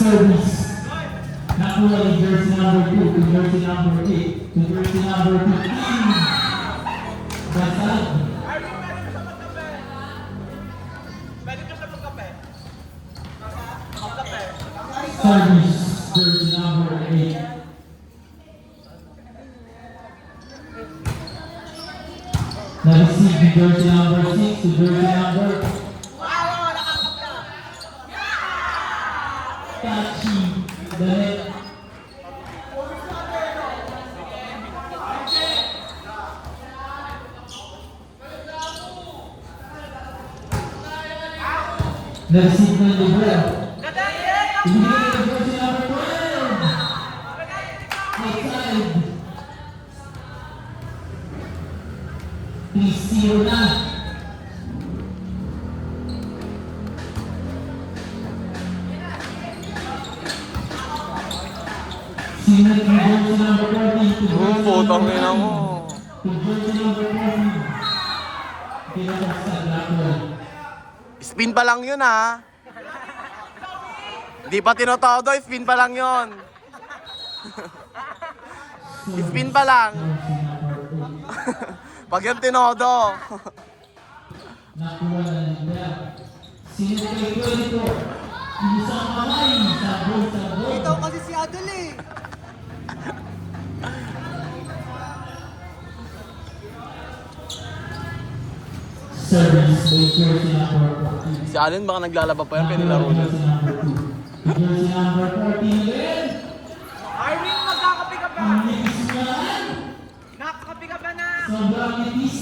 Service. Nakuha ni jersey number 2 to jersey number 8 to jersey number 15. Basag. Service. Jersey number 8. Na-receive ni jersey number 6 to jersey number Tachi Dalet. Na-receive na ni Brad. Ibigay ni jersey number 12. Outside. 3-0 na. Sinat ni jersey number 14 to jersey Putang ina mo. to jersey number 14. Pinapasag Blackwell. Spin pa lang yun ha. Di pa tinotodo, spin pa lang yun. Spin pa lang. Jersey number 8. Pag yung tinodo. Nakuha na ni Brad. Sinat kay 24. Isang kamay. Sabol. Ikaw kasi si Adel eh. Service by jersey number 14. Si Allen baka naglalaba pa yan, pinilaro niya. Jersey number 2. Jersey number 14 again. Irene, magkakapi ka ba? Ang nipis niyan. Nakakapi ka ba na? Sobrang nipis.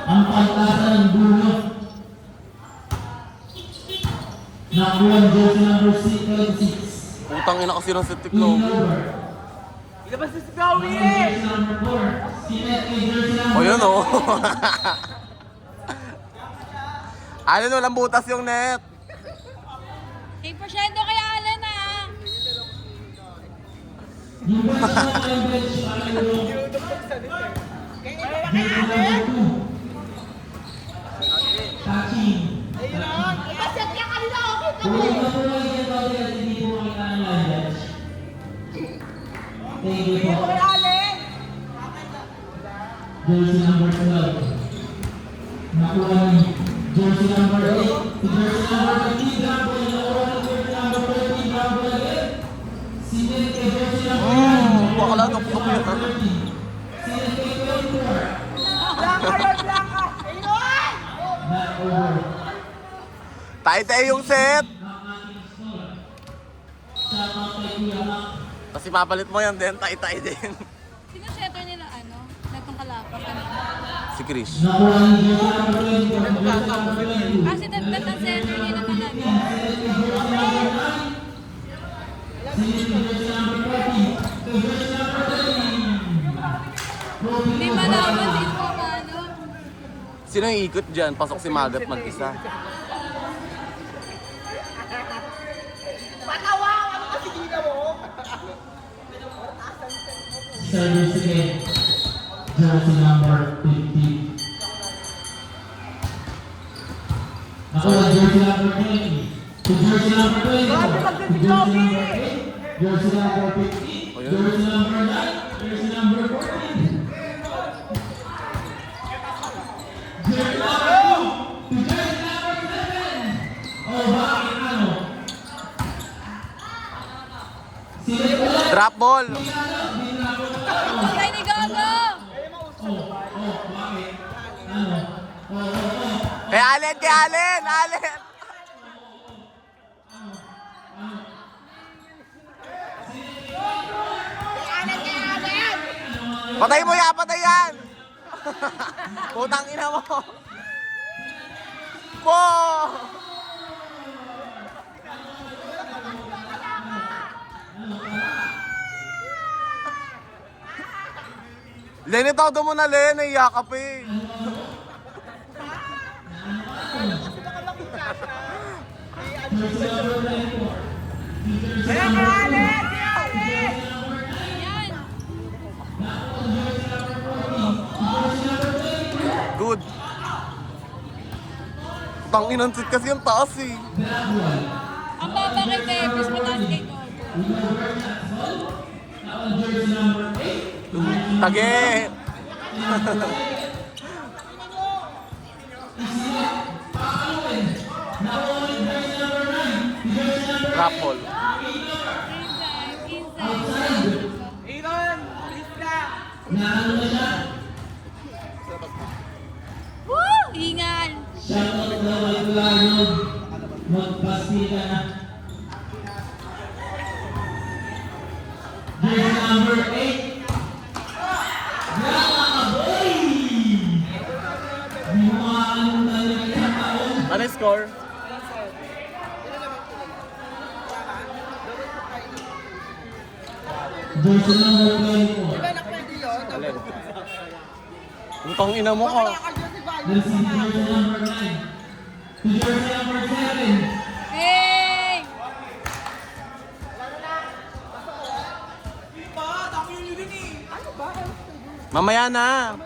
Ang pagtasa ng dulo. Nakuha ang jersey number 6. Putang ina kasi ng setik no. Inover. Ilabas na si Gawi eh! Jersey number 4. Sinet kay jersey number O yun o. Allen, walang butas yung net. 8% kay Allen ah. Yung ba sa mga bench para yung jersey number 2. Touching. Ipaset niya kanila okay Kung ito po lang yung bawal at hindi po makita ng line bench. Thank you po. Allen! Jersey number 12. Nakuha ni jersey number 8 to jersey number 15. Grabo yung nakuha ni jersey number 13. Grabo again. Sinet kay jersey number 9. Bakala tuktok yun ha. Sinet kay 24. Blanca yun, Blanca! Ayun! Not over. Tayo yung set. Ang ating score. Shout out kay Kuya Mac. Kasi mapalit mo yan din, tay din. Sino setter nila ano? Natong kalapan kanina. Si Chris. Nakuha ni jersey number 20 from jersey number 22. Ah, si Dagdag ang setter nila talaga. Sinet kay jersey number 40. Kay jersey number 13. Hindi malaman si Pamano. Sino yung ikot dyan? Pasok si Magat mag-isa. Patawa! Ano kasi gina mo? Service again. Jersey number 50. Nakuha jersey number 20. To jersey number 20. To jersey number 8. Jersey number 15. Jersey number 9. Jersey number 14. Jersey number 2. To jersey number 7. Oh, bakit ano? Sila ulit. Drop ball. Patay ni Gago! Kay Allen, kay Allen, Allen. Patay mo yan, patay yan. Putang ina mo. Po! Lenny, todo mo na, Len. Naiyak eh. Kaya ka, Allen! Allen! Yan! Good. Putang inansit kasi yung taas eh. Gradual. Ang baba kay Tevez, mataas kay Gogo. Recover that ball. Now on jersey number 8. Tage! Now on jersey number 9. Jersey number 8. Raffle. Inside. Aaron! Please na! Naano na siya? Woo! Ingal! Shoutout daw kay Kuya Arnold. Magpasti ka na. Jersey number 8. Graka ka, boy! Di mo makakaano tayo ng isang taon. Ano yung score? Jersey number 24. Iba na pwede yun. Alin? Putang ina mo ka. Nakakadyo si Bayo. This is jersey number 9. To jersey number 7. Hey! Pa, dami yun yun eh. Ano ba? Mamaya na.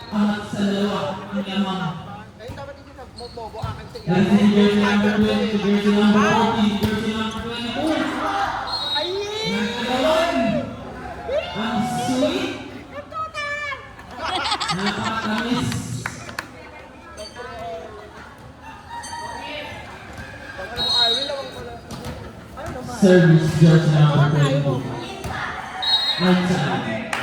Angat sa dalawa. Ang lamang. Ayun dapat hindi sa bobo akin siya. This is jersey number 20. Jersey number 14. Jersey number 24. Ay! Nagkalawan. Ang sweet. Napakatamis. Service jersey number 22. Right side.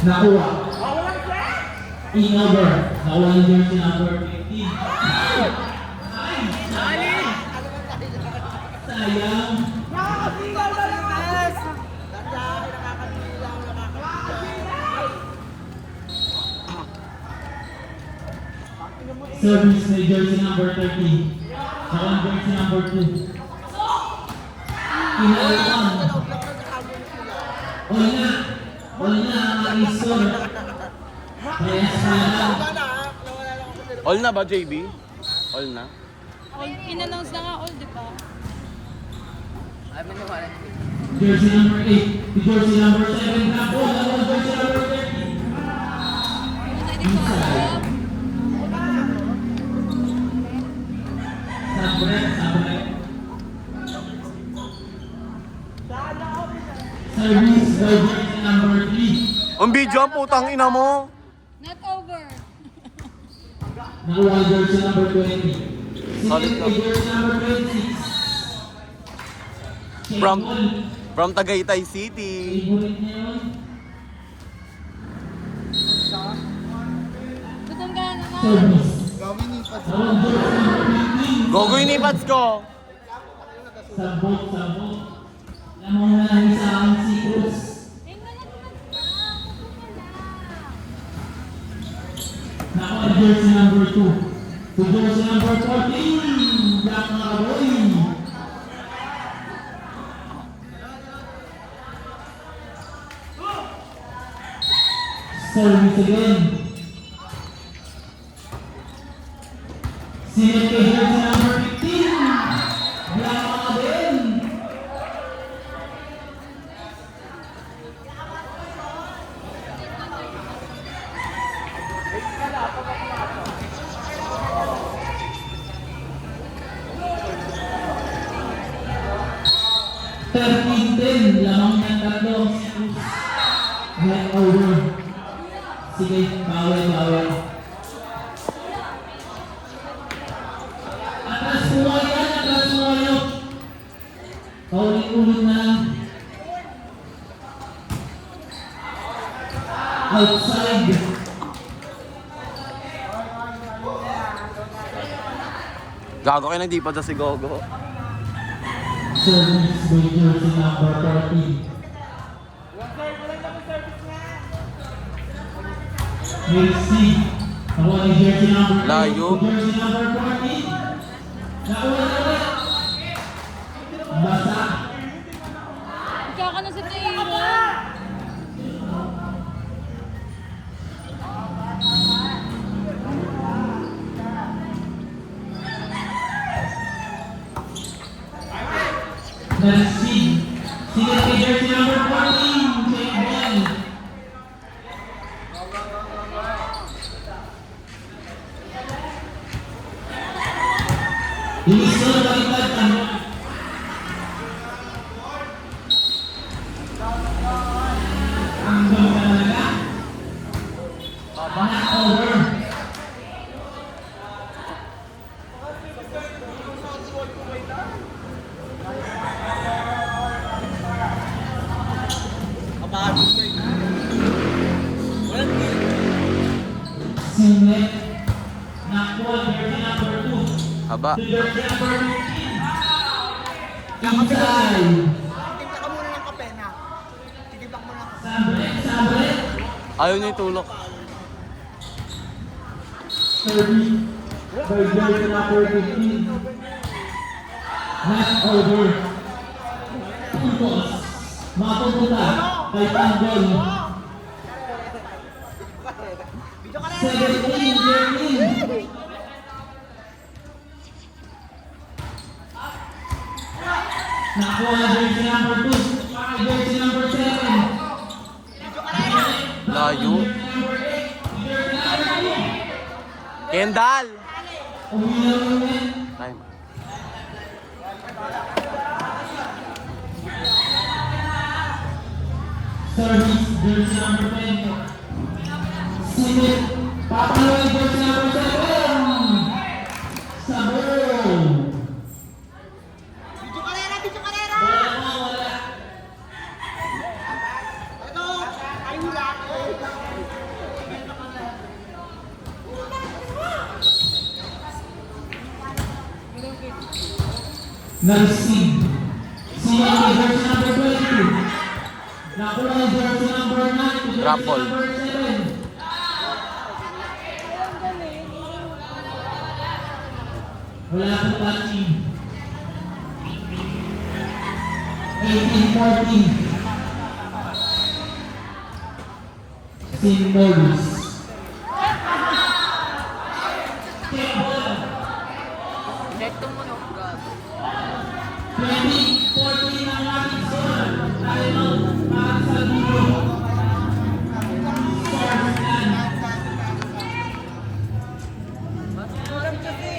Nakuha. In-over. Nakuha yung jersey number 15. Sayang. Nakakatigaw na lang ako! Nakakatigaw, nakakatigaw. Service may jersey number 30. Nakuha yung jersey number 2. Inalang. All na. All na ang score. Kaya sayang. All na ba, JB? All na? In-announce na nga all, di ba? Jersey number 8. Jersey number 7. Nakuha. Nakuha jersey number 30. Una dito. Sabre. Sabre. Service by jersey number 3. Ang video ang putang ina mo. Not over. Nakuha jersey number 20. Solid Second ka. by jersey number 26. From Tagaytay City. Favorite niya yun. Gutom ka na naman. Service. Nakuha jersey number 15. Gogo yung nipads ko. Sabot, sabot. Lamang na lang isa ang si Cruz. Tingnan na naman ka. Gutom ka na. Nakuha jersey number 2. To jersey number 14. Black Cowboy. Service again. Sinit kay jersey number 15. Black Cowboy. Ten, lamang ng tatlo. Net over. Sige, bawal, bawal. Atras po kayo, atras po kayo. Paulit-ulit na lang. Outside. Gago kayo nagdipads sa si Gogo. Service by jersey number 14. Messi. Nakuha ni jersey number 8. Layo. Jersey number 14. Nakuha na ulit. Basa. Ikaw ka na sa tira. Nag-speed. Senior kay jersey number 14, Jake Bell. Iniso na baliktad ano? Ang gawin ka talaga? Back over. Kapagod kayo. Walang deal. Sinet. Nakuha jersey number 2. Haba. To jersey number 15. Inside. Timpla ka muna ng kape na. Titimpla ka muna ng kape. Sabre, sabre. Ayaw niya itulok. 30. By jersey number 15. Left over. Pulpos. Mapupunta kay Tanggol. Video ka na. 17, Jermin. Nakuha na jersey number 2. Para jersey number 7. Layo. Kendall! Uwi na uwi. Time. Service, jersey number 10. Simit, papaloy jersey number 7. Sabor. Video karera, video karera. Wala na, wala. Ito, ay hula. Na-receive. Sino ang jersey number 22? Nakuha ang jersey number 9 to jersey Drop ball. number 7. Wala po touching. 18-14. Symbols. Direkto mo no, gago. 20-14 ang ating score. Time out para sa dulo. Stars stand. Ulam kasi.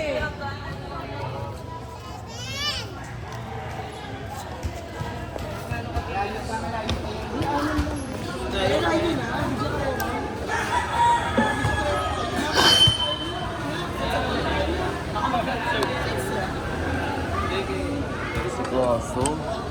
Sitwasyon.